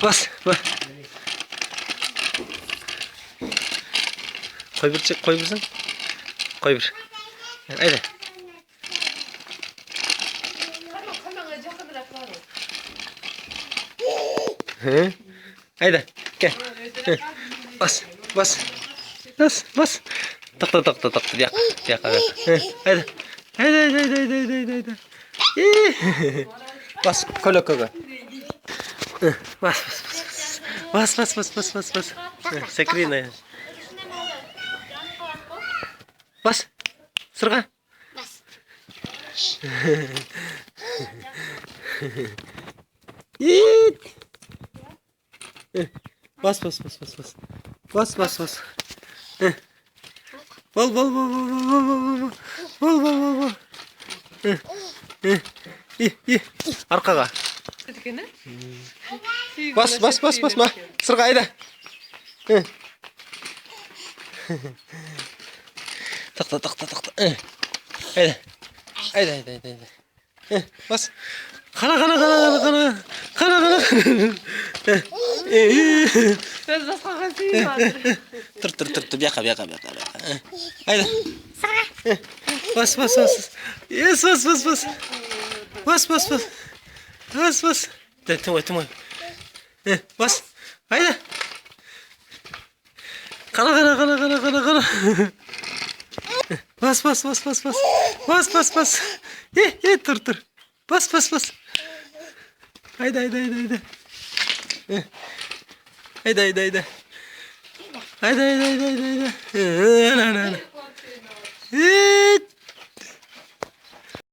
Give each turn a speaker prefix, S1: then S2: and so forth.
S1: Bas. Bas. Koy bir çık, koy birsin. Koy bir. Haydi. Hı? Haydi. Gel. Hı. Bas. Bas. Bas. Bas. Tak tak tak tak tak. Yak. Yak. Haydi. Haydi. Haydi haydi haydi haydi haydi. İyi. Bas. Kola kola. Bas bas bas. Bas bas bas bas bas bas. Sekreğine. Bas. Sırga.
S2: Bas.
S1: İyi. Bas bas bas bas bas. Bas bas bas. Bol bol bol bol bol bol bol. Bol bol bol bol. İyi. Arkaga. Bas bas bas bas bas. Sırga haydi. Tak tak tak tak tak. Haydi. Haydi haydi haydi. Bas. Kana kana kana kana kana. Kana kana.
S3: Ben de sana söyleyeyim.
S1: Tır yaka. Haydi. Bas bas bas. Yes bas bas bas. Bas bas bas. Bas bas. Tamam. Bas. Haydi. Kana. Bas bas. Bas. Tır. Bas. Haydi. Haydi. Haydi.